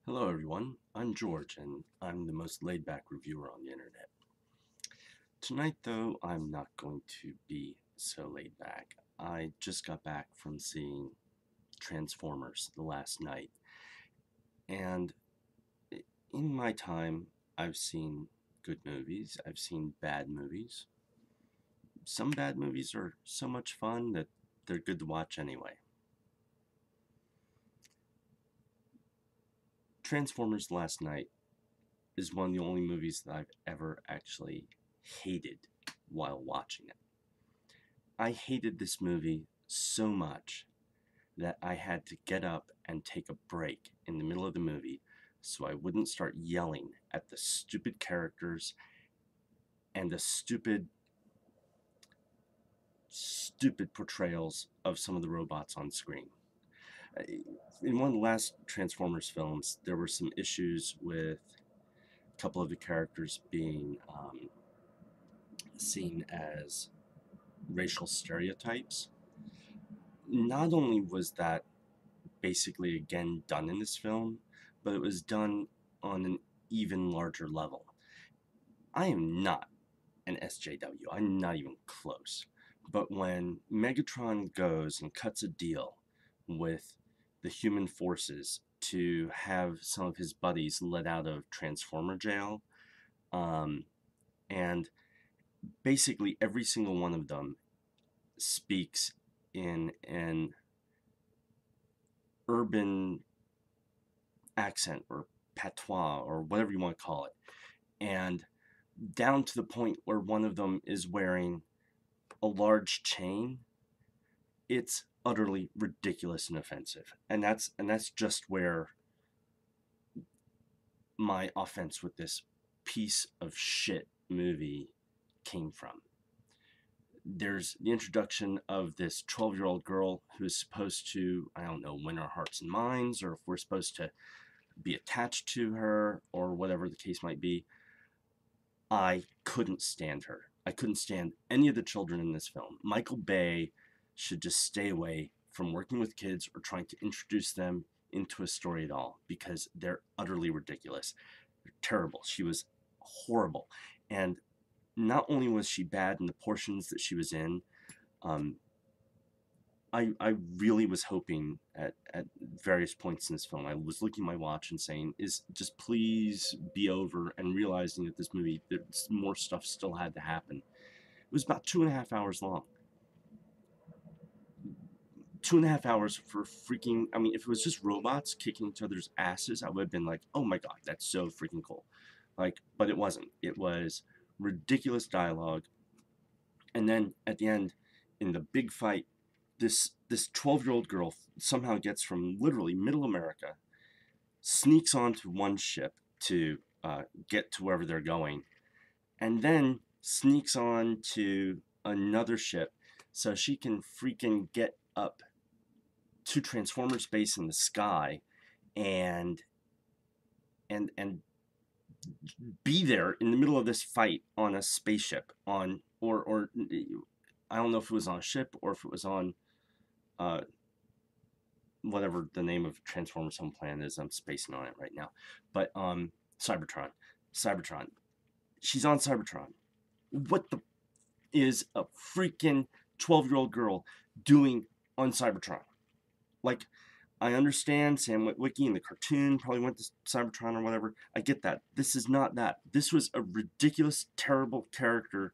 Hello everyone, I'm George and I'm the most laid-back reviewer on the internet. Tonight though, I'm not going to be so laid back. I just got back from seeing Transformers the last night, and in my time I've seen good movies, I've seen bad movies. Some bad movies are so much fun that they're good to watch anyway. Transformers last night is one of the only movies that I've ever actually hated while watching it. I hated this movie so much that I had to get up and take a break in the middle of the movie so I wouldn't start yelling at the stupid characters and the stupid portrayals of some of the robots on screen. In one of the last Transformers films, there were some issues with a couple of the characters being seen as racial stereotypes. Not only was that basically again done in this film, but it was done on an even larger level. I am not an SJW, I'm not even close. But when Megatron goes and cuts a deal with the human forces to have some of his buddies let out of Transformer jail, and basically every single one of them speaks in an urban accent or patois or whatever you want to call it, and down to the point where one of them is wearing a large chain. It's utterly ridiculous and offensive, and that's just where my offense with this piece of shit movie came from. There's the introduction of this 12-year-old girl who's supposed to, I don't know, win our hearts and minds, or if we're supposed to be attached to her, or whatever the case might be. I couldn't stand her. I couldn't stand any of the children in this film. Michael Bay should just stay away from working with kids or trying to introduce them into a story at all, because they're utterly ridiculous. They're terrible. She was horrible. And not only was she bad in the portions that she was in, um, I really was hoping at various points in this film, I was looking at my watch and saying, is just please be over, and realizing that this movie, there's more stuff still had to happen. It was about 2.5 hours long. 2.5 hours for freaking, I mean, if it was just robots kicking each other's asses, I would have been like, oh my God, that's so freaking cool. Like, but it wasn't. It was ridiculous dialogue. And then at the end, in the big fight, this 12-year-old girl somehow gets from literally middle America, sneaks onto one ship to get to wherever they're going, and then sneaks on to another ship so she can freaking get up to Transformer space in the sky and and be there in the middle of this fight on a spaceship, on or I don't know if it was on a ship or if it was on uh, whatever the name of Transformers home planet is. I'm spacing on it right now. But Cybertron. Cybertron. She's on Cybertron. What the is a freaking 12-year-old girl doing on Cybertron? Like, I understand Sam Witwicky in the cartoon probably went to Cybertron or whatever. I get that. This is not that. This was a ridiculous, terrible character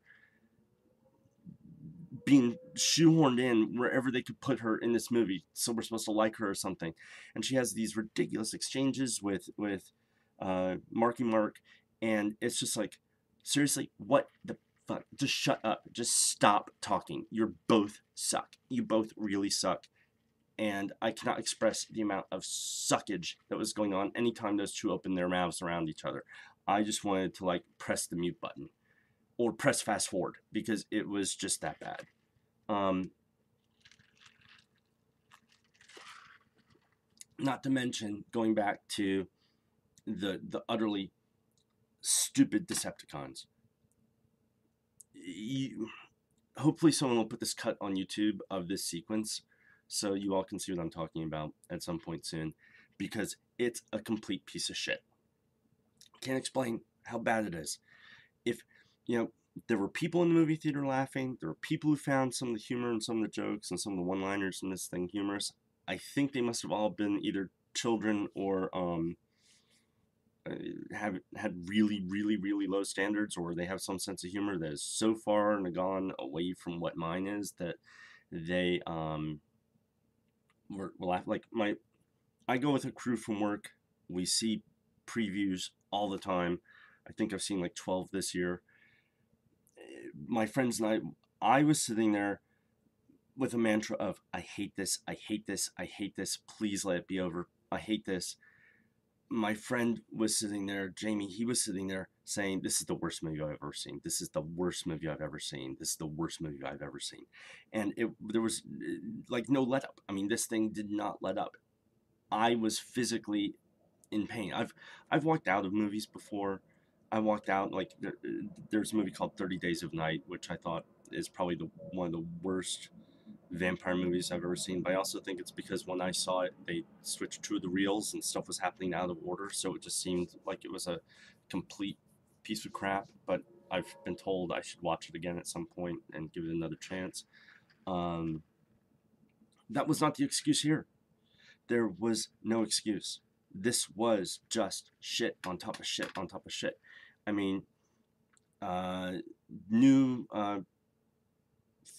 being shoehorned in wherever they could put her in this movie, so we're supposed to like her or something. And she has these ridiculous exchanges with Marky Mark, and it's just like, seriously, what the fuck? Just shut up. Just stop talking. You both suck. You both really suck. And I cannot express the amount of suckage that was going on anytime those two opened their mouths around each other. I just wanted to like press the mute button or press fast forward because it was just that bad. Not to mention going back to the utterly stupid Decepticons. Hopefully someone will put this cut on YouTube of this sequence so you all can see what I'm talking about at some point soon. because it's a complete piece of shit. Can't explain how bad it is. If, you know, there were people in the movie theater laughing, there were people who found some of the humor and some of the jokes and some of the one-liners in this thing humorous. I think they must have all been either children or have had really, really, really low standards, or they have some sense of humor that is so far and gone away from what mine is that they were laugh like my. I go with a crew from work. We see previews all the time. I think I've seen like 12 this year. My friends and I was sitting there with a mantra of, I hate this, I hate this, I hate this, please let it be over, I hate this. My friend was sitting there, Jamie, he was sitting there saying, this is the worst movie I've ever seen. This is the worst movie I've ever seen. This is the worst movie I've ever seen. And there was like no let up. I mean, this thing did not let up. I was physically in pain. I've walked out of movies before. I walked out like there's a movie called 30 Days of Night, which I thought is probably one of the worst vampire movies I've ever seen. But I also think it's because when I saw it, they switched to the reels and stuff was happening out of order, so it just seemed like it was a complete piece of crap. But I've been told I should watch it again at some point and give it another chance. Um, that was not the excuse here. There was no excuse. This was just shit on top of shit on top of shit. I mean, uh, new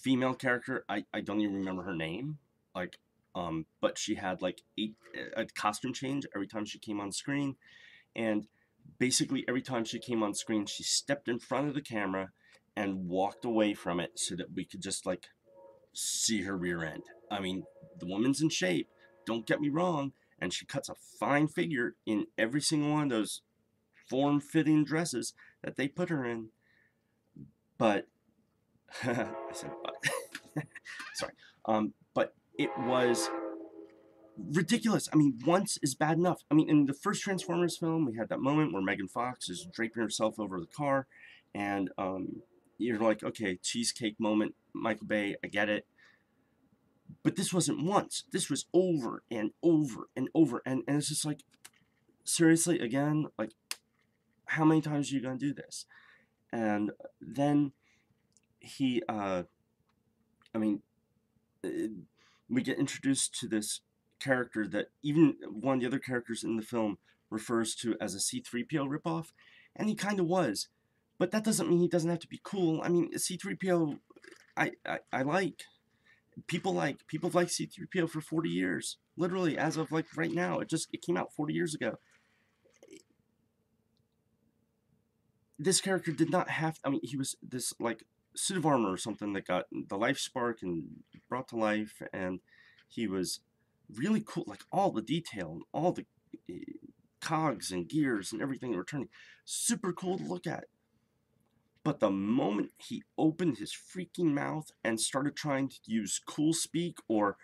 female character. I don't even remember her name. Like, but she had like a costume change every time she came on screen, and basically every time she came on screen, she stepped in front of the camera and walked away from it so that we could just like see her rear end. I mean, the woman's in shape. Don't get me wrong, and she cuts a fine figure in every single one of those form-fitting dresses that they put her in. But I said but. Sorry. But it was ridiculous. I mean, once is bad enough. I mean, in the first Transformers film, we had that moment where Megan Fox is draping herself over the car, and you're like, okay, cheesecake moment, Michael Bay, I get it. But this wasn't once. This was over and over and over. And it's just like, seriously, again, like, how many times are you going to do this? And then he, I mean, we get introduced to this character that even one of the other characters in the film refers to as a C-3PO ripoff. And he kind of was. But that doesn't mean he doesn't have to be cool. I mean, C-3PO, I like. People like C-3PO for 40 years. Literally, as of like right now. It came out 40 years ago. This character did not have, I mean, he was this like suit of armor or something that got the life spark and brought to life, and he was really cool, like all the detail and all the cogs and gears and everything that were turning. Super cool to look at. But the moment he opened his freaking mouth and started trying to use cool speak, or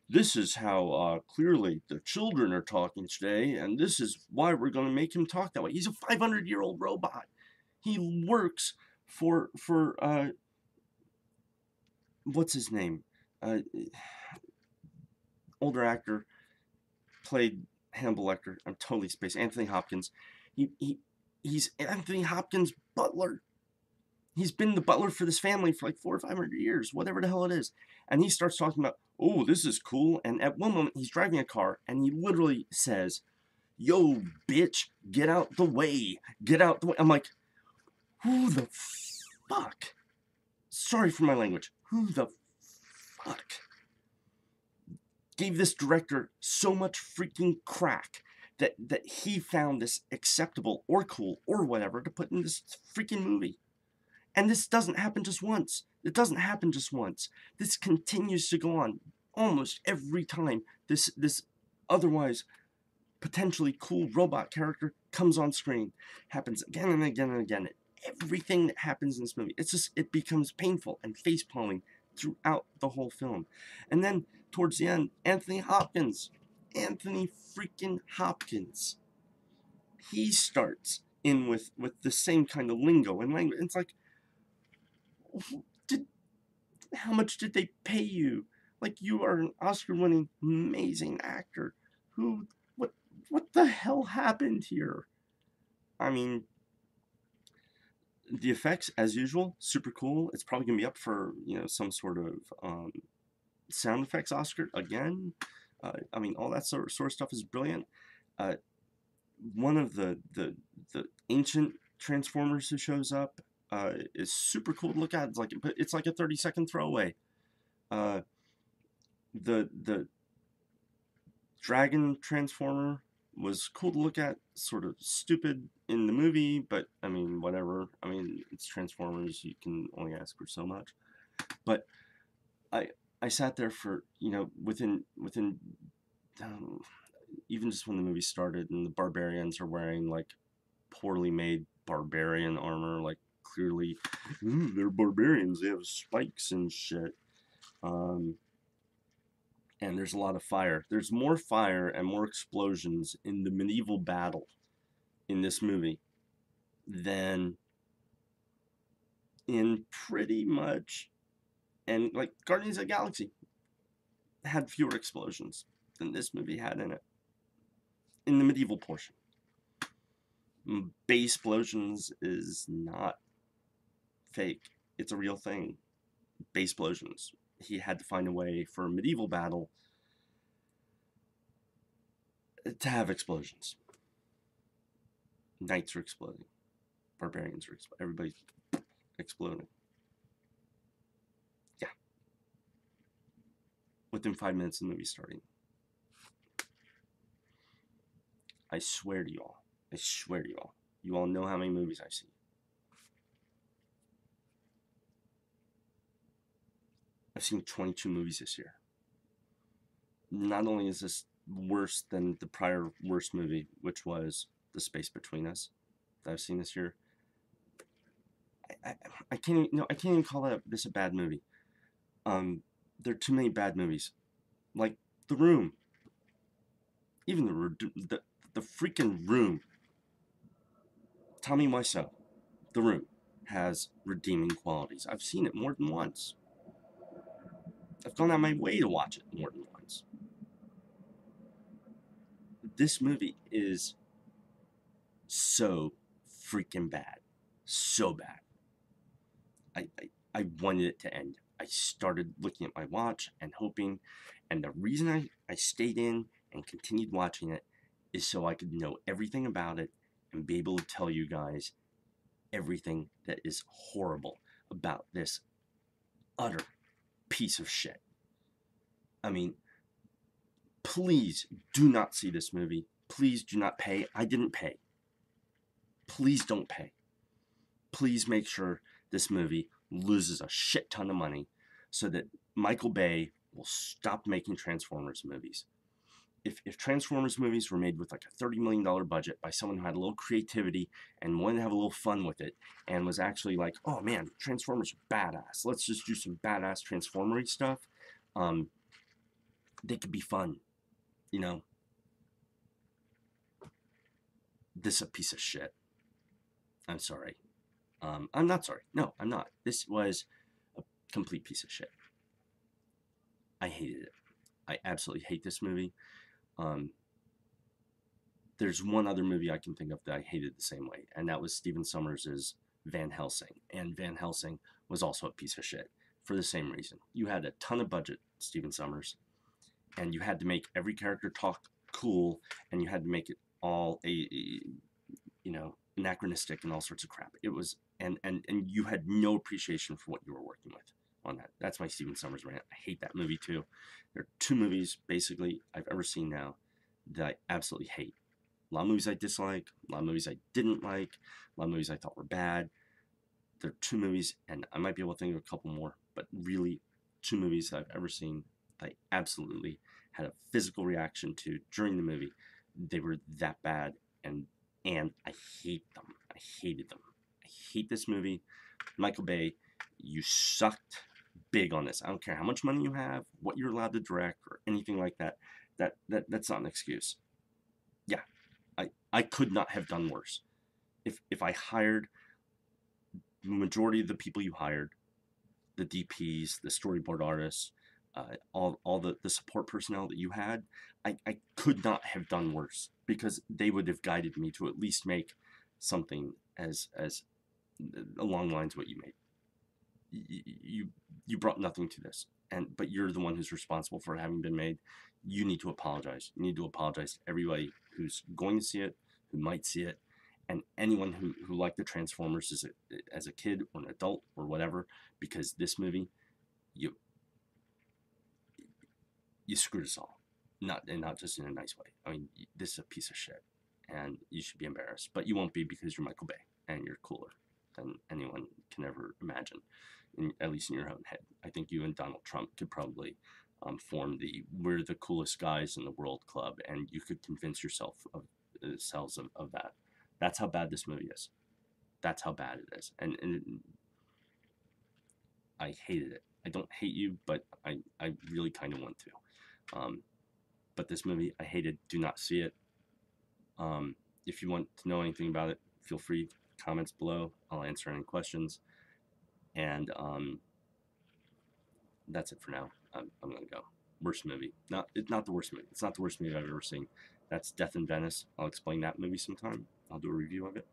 this is how clearly the children are talking today, and this is why we're going to make him talk that way. He's a 500-year-old robot. He works for what's his name? Older actor, played Hannibal Lecter. I'm totally spaced. Anthony Hopkins. He's Anthony Hopkins' butler. He's been the butler for this family for like 400 or 500 years, whatever the hell it is. And he starts talking about, oh, this is cool. And at one moment, he's driving a car, and he literally says, yo, bitch, get out the way. Get out the way. I'm like, who the fuck? Sorry for my language. Who the fuck gave this director so much freaking crack that he found this acceptable or cool or whatever to put in this freaking movie? And this doesn't happen just once. It doesn't happen just once. This continues to go on almost every time this otherwise potentially cool robot character comes on screen. Happens again and again and again. Everything that happens in this movie, it becomes painful and face-palming throughout the whole film. And then towards the end, Anthony freaking Hopkins, he starts in with the same kind of lingo and language. It's like, how much did they pay you? Like, you are an Oscar-winning amazing actor. what the hell happened here? I mean, the effects, as usual, super cool. It's probably gonna be up for some sort of sound effects Oscar again. I mean, all that sort of stuff is brilliant. Uh, one of the ancient Transformers who shows up is super cool to look at. It's like a 30-second throwaway. Uh, the Dragon Transformer was cool to look at, sort of stupid in the movie, but I mean, whatever. I mean, it's Transformers, you can only ask for so much. But I I sat there for, within um, even just when the movie started and the barbarians are wearing like poorly made barbarian armor, like clearly they're barbarians, they have spikes and shit. Um, and there's a lot of fire. There's more fire and more explosions in the medieval battle in this movie than in pretty much, and like Guardians of the Galaxy had fewer explosions than this movie had in it in the medieval portion. Bay explosions is not fake, it's a real thing. Bay explosions. He had to find a way for a medieval battle to have explosions. Knights are exploding. Barbarians are exploding. Everybody's exploding. Yeah. Within 5 minutes of the movie starting. I swear to y'all. I swear to y'all. You all know how many movies I've seen. I've seen 22 movies this year. Not only is this worse than the prior worst movie, which was The Space Between Us, that I've seen this year, I can't even call this a bad movie. There are too many bad movies, like The Room. Even the freaking Room. Tommy Wiseau, The Room, has redeeming qualities. I've seen it more than once. I've gone out of my way to watch it more than once. This movie is so freaking bad. So bad. I wanted it to end. I started looking at my watch and hoping, and the reason I stayed in and continued watching it is so I could know everything about it and be able to tell you guys everything that is horrible about this utter piece of shit. I mean, please do not see this movie. Please do not pay. I didn't pay. Please don't pay. Please make sure this movie loses a shit ton of money so that Michael Bay will stop making Transformers movies. If Transformers movies were made with like a $30 million budget by someone who had a little creativity and wanted to have a little fun with it and was actually like, oh man, Transformers are badass, let's just do some badass Transformery stuff, they could be fun, you know. This is a piece of shit. I'm sorry. I'm not sorry. No, I'm not. This was a complete piece of shit. I hated it. I absolutely hate this movie. There's one other movie I can think of that I hated the same way, and that was Stephen Sommers' Van Helsing. And Van Helsing was also a piece of shit for the same reason. You had a ton of budget, Stephen Sommers, and you had to make every character talk cool, and you had to make it all anachronistic and all sorts of crap. It was, and you had no appreciation for what you were working with on that. That's my Stephen Sommers rant. I hate that movie too. There are two movies basically I've ever seen now that I absolutely hate. A lot of movies I dislike, a lot of movies I didn't like, a lot of movies I thought were bad. There are two movies, and I might be able to think of a couple more, but really two movies that I've ever seen that I absolutely had a physical reaction to during the movie. They were that bad, and I hate them. I hated them. I hate this movie. Michael Bay, you sucked big on this. I don't care how much money you have, what you're allowed to direct, or anything like that. That's not an excuse. Yeah, I could not have done worse. If I hired the majority of the people you hired, the DPs, the storyboard artists, all the support personnel that you had, I could not have done worse because they would have guided me to at least make something as along the lines of what you made. You brought nothing to this, but you're the one who's responsible for it having been made. You need to apologize. You need to apologize to everybody who's going to see it, who might see it, and anyone who liked the Transformers as a kid or an adult or whatever, because this movie, you screwed us all. Not just in a nice way. I mean, this is a piece of shit, and you should be embarrassed. But you won't be because you're Michael Bay and you're cooler than anyone can ever imagine, at least in your own head. I think you and Donald Trump could probably form the "we're the coolest guys in the world" club, and you could convince yourselves of that. That's how bad this movie is. That's how bad it is, and I hated it. I don't hate you, but I really kind of want to. But this movie, I hated. Do not see it. If you want to know anything about it, feel free, comments below. I'll answer any questions. And that's it for now. I'm gonna go. Worst movie. Not the worst movie. It's not the worst movie I've ever seen. That's Death in Venice. I'll explain that movie sometime. I'll do a review of it.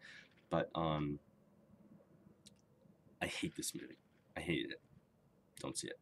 But I hate this movie. I hated it. Don't see it.